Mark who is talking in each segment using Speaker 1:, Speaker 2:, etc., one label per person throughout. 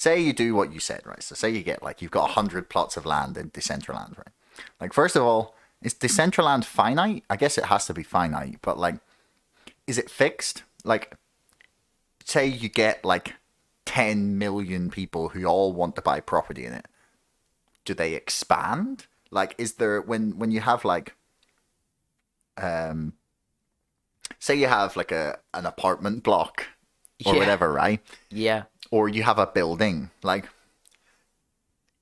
Speaker 1: say you do what you said, right? So say you get like you've got 100 plots of land in Decentraland, right? Like first of all, is Decentraland finite? I guess it has to be finite, but like, is it fixed? Like, say you get like 10 million people who all want to buy property in it. Do they expand? Like, is there when you have like, say you have like an apartment block or whatever, right?
Speaker 2: Yeah.
Speaker 1: Or you have a building, like,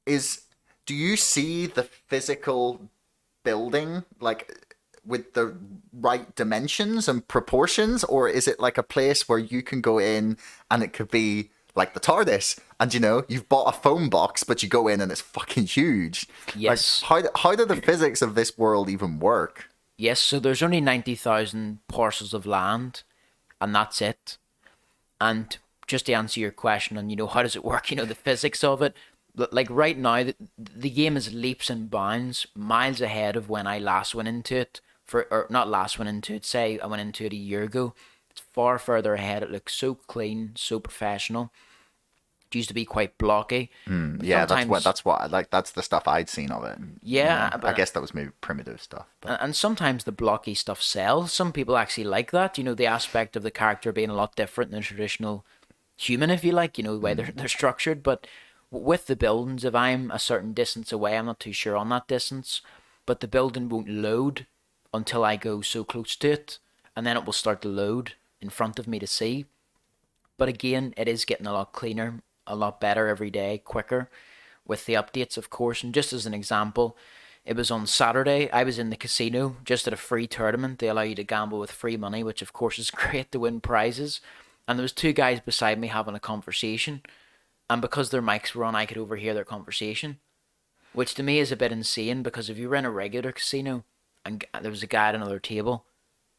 Speaker 1: do you see the physical building like with the right dimensions and proportions, or is it like a place where you can go in and it could be like the TARDIS, and you've bought a phone box, but you go in and it's fucking huge?
Speaker 2: Yes.
Speaker 1: Like, how do the physics of this world even work?
Speaker 2: Yes, so there's only 90,000 parcels of land, and that's it. And just to answer your question on, how does it work, the physics of it, like right now, the game is leaps and bounds, miles ahead of when I last went into it, or not last went into it, say I went into it a year ago. It's far further ahead. It looks so clean, so professional. It used to be quite blocky.
Speaker 1: Yeah,
Speaker 2: Sometimes,
Speaker 1: that's what like that's the stuff I'd seen of it.
Speaker 2: yeah,
Speaker 1: I
Speaker 2: but
Speaker 1: guess that was maybe primitive stuff, but
Speaker 2: and sometimes the blocky stuff sells. Some people actually like that. The aspect of the character being a lot different than a traditional human, if you like. The way they're structured. But with the buildings, if I'm a certain distance away, I'm not too sure on that distance, but the building won't load until I go so close to it, and then it will start to load in front of me to see. But again, it is getting a lot cleaner, a lot better every day, quicker, with the updates, of course. And just as an example, it was on Saturday. I was in the casino just at a free tournament. They allow you to gamble with free money, which of course is great to win prizes. And there was two guys beside me having a conversation. And because their mics were on, I could overhear their conversation, which to me is a bit insane, because if you were in a regular casino and there was a guy at another table,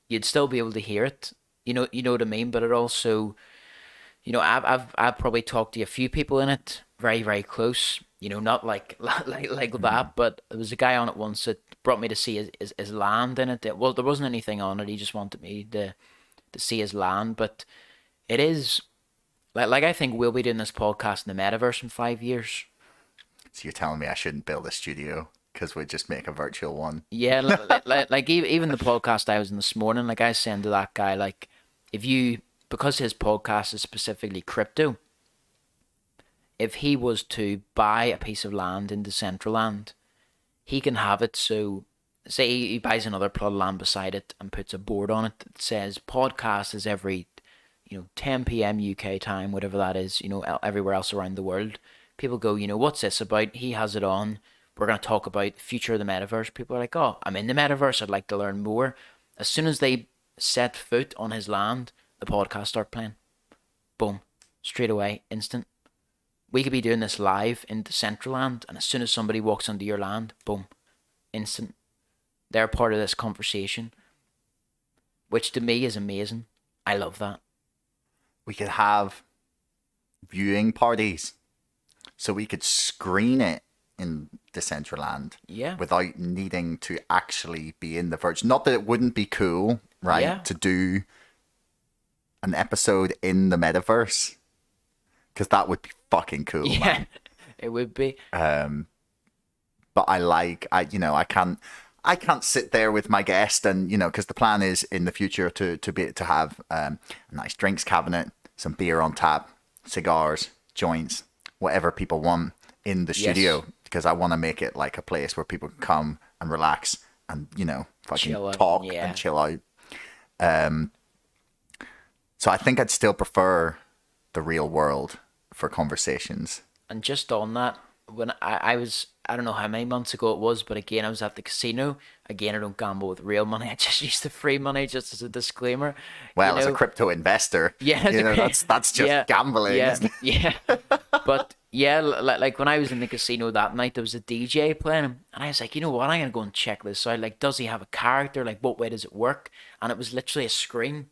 Speaker 2: you'd still be able to hear it. You know what I mean? But it also, I've probably talked to a few people in it, very very close. Not like like that, but there was a guy on it once that brought me to see his land in it. Well, there wasn't anything on it. He just wanted me to see his land, but it is like I think we'll be doing this podcast in the metaverse in 5 years.
Speaker 1: so you're telling me I shouldn't build a studio because we just make a virtual one?
Speaker 2: Yeah, like even the podcast I was in this morning, like I was saying to that guy, like if you, because his podcast is specifically crypto, if he was to buy a piece of land in Decentraland, he can have it so, say he buys another plot of land beside it and puts a board on it that says podcast is every 10 p.m. UK time, whatever that is, everywhere else around the world. People go, what's this about? He has it on. We're going to talk about the future of the metaverse. People are like, oh, I'm in the metaverse. I'd like to learn more. As soon as they set foot on his land, the podcast start playing. Boom. Straight away. Instant. We could be doing this live in Decentraland, and as soon as somebody walks onto your land, boom. Instant. They're part of this conversation, which to me is amazing. I love that.
Speaker 1: We could have viewing parties, so we could screen it in Decentraland,
Speaker 2: Yeah.
Speaker 1: without needing to actually be in the virtual. Not that it wouldn't be cool, right,
Speaker 2: Yeah.
Speaker 1: to do an episode in the metaverse, because that would be fucking cool,
Speaker 2: Yeah.
Speaker 1: man.
Speaker 2: It would be.
Speaker 1: But I can't sit there with my guest, and because the plan is in the future to have a nice drinks cabinet, some beer on tap, cigars, joints, whatever people want in the studio, because I want to make it like a place where people can come and relax and fucking
Speaker 2: Chill out,
Speaker 1: talk
Speaker 2: yeah.
Speaker 1: and chill out. So I think I'd still prefer the real world for conversations.
Speaker 2: And just on that, when I was, I don't know how many months ago it was, but again, I was at the casino. Again, I don't gamble with real money. I just use the free money, just as a disclaimer.
Speaker 1: Well, as a crypto investor,
Speaker 2: Yeah,
Speaker 1: that's just
Speaker 2: yeah,
Speaker 1: gambling.
Speaker 2: Yeah,
Speaker 1: Isn't it?
Speaker 2: yeah. But yeah, like when I was in the casino that night, there was a DJ playing, and I was like, you know what? I'm gonna go and check this out. Like, does he have a character? Like, what way does it work? And it was literally a screen,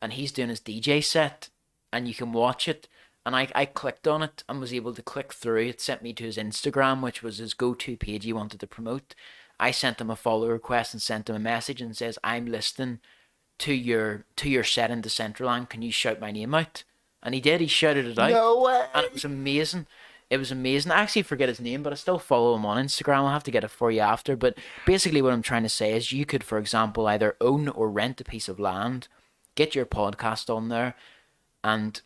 Speaker 2: and he's doing his DJ set, and you can watch it. And I clicked on it and was able to click through. It sent me to his Instagram, which was his go-to page he wanted to promote. I sent him a follow request and sent him a message and says, I'm listening to your set in Decentraland. Can you shout my name out? And he did. He shouted it out.
Speaker 1: No way.
Speaker 2: And it was amazing. It was amazing. I actually forget his name, but I still follow him on Instagram. I'll have to get it for you after. But basically what I'm trying to say is you could, for example, either own or rent a piece of land, get your podcast on there, and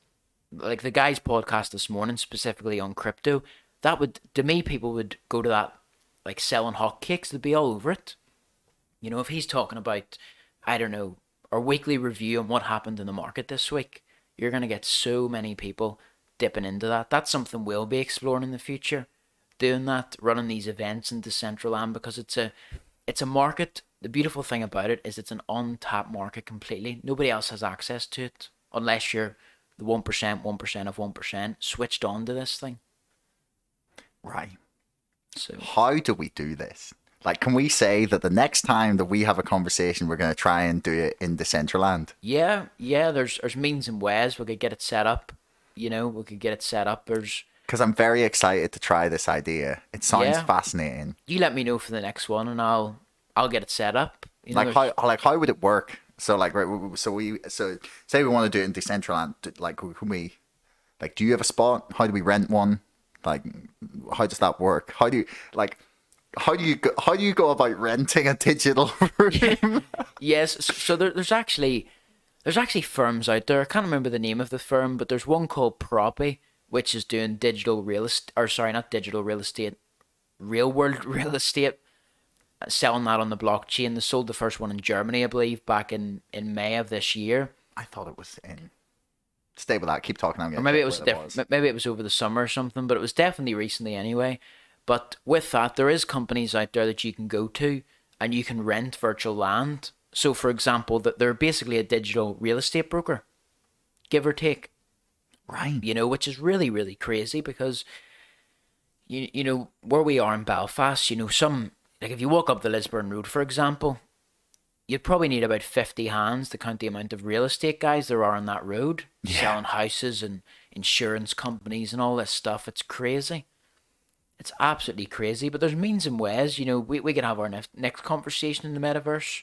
Speaker 2: like the guy's podcast this morning, specifically on crypto, that would, to me, people would go to that like selling hotcakes. They'd be all over it. You know, if he's talking about, I don't know, our weekly review on what happened in the market this week, you're going to get so many people dipping into that. That's something we'll be exploring in the future. Doing that, running these events in Decentraland, because it's a market. The beautiful thing about it is it's an untapped market completely. Nobody else has access to it unless you're the 1%, 1% of 1% switched on to this thing.
Speaker 1: Right.
Speaker 2: So
Speaker 1: how do we do this? Like, can we say that the next time that we have a conversation, we're going to try and do it in Decentraland?
Speaker 2: yeah, there's means and ways we could get it set up. You know, we could get it set up.
Speaker 1: Because I'm very excited to try this idea. It sounds fascinating.
Speaker 2: You let me know for the next one, and I'll get it set up. You know,
Speaker 1: how would it work? So like, right, so say we want to do it in Decentraland. Like, can we, like, do you have a spot? How do we rent one? Like, how does that work? How do you go about renting a digital room?
Speaker 2: Yes, so there's actually firms out there. I can't remember the name of the firm, but there's one called Proppy, which is doing digital real estate, or sorry, not digital real estate, real world real estate, selling that on the blockchain. They sold the first one in Germany, I believe, back in May of this year.
Speaker 1: I thought it was in. Stay with that. Keep talking.
Speaker 2: Or maybe it was different. Maybe it was over the summer or something, but it was definitely recently anyway. But with that, there is companies out there that you can go to and you can rent virtual land. So, for example, that they're basically a digital real estate broker, give or take.
Speaker 1: Right.
Speaker 2: You know, which is really, really crazy because, you know, where we are in Belfast, you know, like if you walk up the Lisburn Road, for example, you'd probably need about 50 hands to count the amount of real estate guys there are on that road, selling houses and insurance companies and all this stuff. It's crazy. It's absolutely crazy. But there's means and ways. You know, we could have our next conversation in the Metaverse,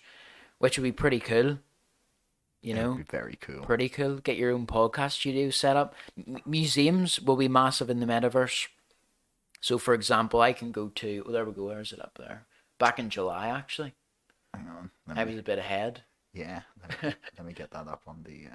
Speaker 2: which would be pretty cool. You know,
Speaker 1: it'd be very cool.
Speaker 2: Pretty cool. Get your own podcast studio set up. Museums will be massive in the Metaverse. So, for example, I can go to... Oh, there we go. Where is it up there? Back in July, actually.
Speaker 1: Hang on.
Speaker 2: I was a bit ahead.
Speaker 1: Yeah. Let me get that up on the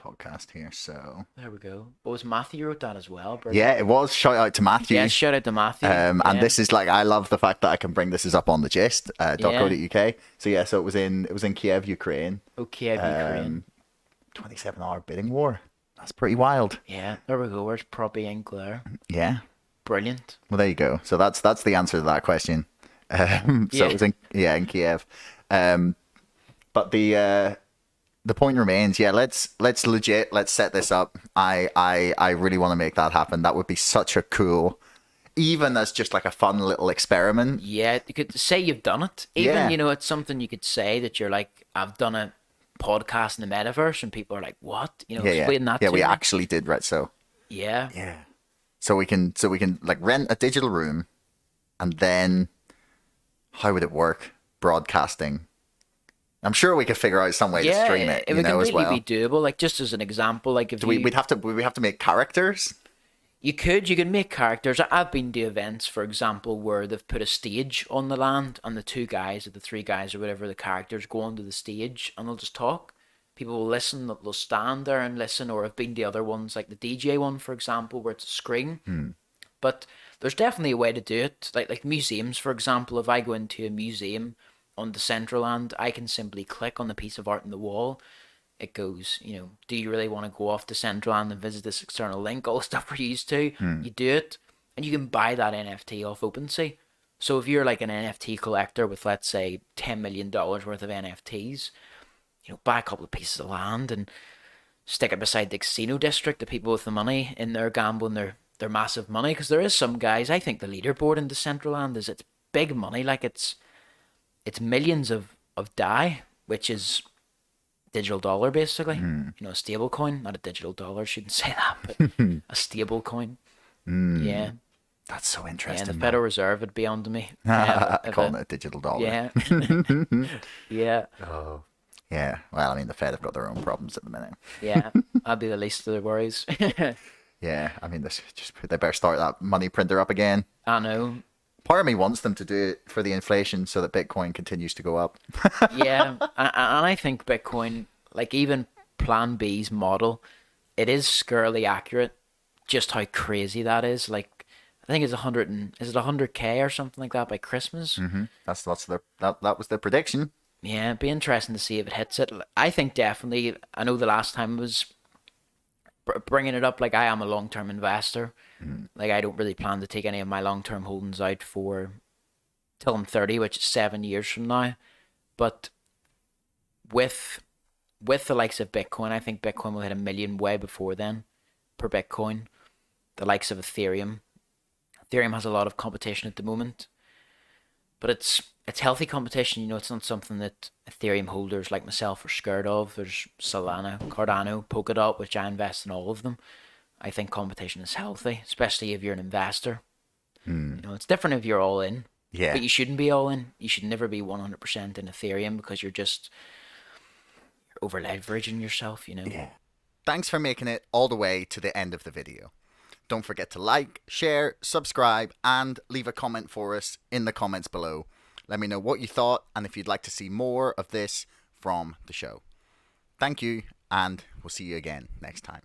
Speaker 1: podcast here. So
Speaker 2: there we go. But was Matthew wrote that as well? Brilliant.
Speaker 1: Yeah, it was. Shout out to Matthew.
Speaker 2: Yeah, shout out to Matthew.
Speaker 1: And this is like, I love the fact that I can bring this up on the gist .co.uk. So yeah, so it was in Kiev, Ukraine.
Speaker 2: Oh, Kiev, Ukraine.
Speaker 1: 27-hour bidding war. That's pretty wild.
Speaker 2: Yeah, there we go. Where's Proppy and Claire?
Speaker 1: Yeah.
Speaker 2: Brilliant.
Speaker 1: Well, there you go. So that's the answer to that question. So it was in Kiev. But the point remains, let's set this up. I really want to make that happen. That would be such a cool, even as just like a fun little experiment.
Speaker 2: Yeah, you could say you've done it. Even, you know, it's something you could say that you're like, I've done a podcast in the Metaverse, and people are like, what? You know, explain that to me.
Speaker 1: Yeah, we actually did, right? So
Speaker 2: yeah.
Speaker 1: So we can like rent a digital room, and then how would it work? Broadcasting. I'm sure we could figure out some way to stream it.
Speaker 2: It would completely be doable. Like, just as an example, like if
Speaker 1: we'd have to make characters.
Speaker 2: You can make characters. I've been to events, for example, where they've put a stage on the land, and the two guys or the three guys or whatever, the characters go onto the stage and they'll just talk. People will listen. They'll stand there and listen. Or I've been to other ones, like the DJ one, for example, where it's a screen. But there's definitely a way to do it. Like museums, for example. If I go into a museum on Decentraland, I can simply click on the piece of art on the wall. It goes, you know, do you really want to go off Decentraland and visit this external link? All the stuff we're used to. You do it, and you can buy that NFT off OpenSea. So if you're like an NFT collector with, let's say, $10 million worth of NFTs, you know, buy a couple of pieces of land and stick it beside the casino district, the people with the money in there gambling their massive money. Because there is some guys, I think the leaderboard in Decentraland is, it's big money. Like it's millions of DAI, which is digital dollar, basically. You know, a stable coin, not a digital dollar, shouldn't say that, but a stable coin. Yeah.
Speaker 1: That's so interesting.
Speaker 2: Yeah, the Federal Reserve would be onto me.
Speaker 1: Calling it a digital dollar.
Speaker 2: Yeah. Yeah.
Speaker 1: Oh. Yeah. Well, I mean, the Fed have got their own problems at the minute.
Speaker 2: Yeah, that'd be the least of their worries.
Speaker 1: Yeah. I mean, this just they better start that money printer up again.
Speaker 2: I know.
Speaker 1: Part of me wants them to do it for the inflation so that Bitcoin continues to go up.
Speaker 2: Yeah, and I think Bitcoin, like even Plan B's model, it is scarily accurate. Just how crazy that is. Like, I think it's 100 and is it 100K or something like that by Christmas?
Speaker 1: That's that was their prediction.
Speaker 2: Yeah, it'd be interesting to see if it hits it. I think definitely. I know the last time was bringing it up. Like, I am a long term investor. Like, I don't really plan to take any of my long term holdings out for till I'm 30, which is 7 years from now. But with with the likes of Bitcoin, I think Bitcoin will hit a million way before then per Bitcoin. The likes of Ethereum. Ethereum has a lot of competition at the moment, but it's healthy competition. You know, it's not something that Ethereum holders like myself are scared of. There's Solana, Cardano, Polkadot, which I invest in all of them. I think competition is healthy, especially if you're an investor. You know, it's different if you're all in,
Speaker 1: Yeah.
Speaker 2: but you shouldn't be all in. You should never be 100% in Ethereum because you're over leveraging yourself. You know.
Speaker 1: Yeah. Thanks for making it all the way to the end of the video. Don't forget to like, share, subscribe, and leave a comment for us in the comments below. Let me know what you thought and if you'd like to see more of this from the show. Thank you, and we'll see you again next time.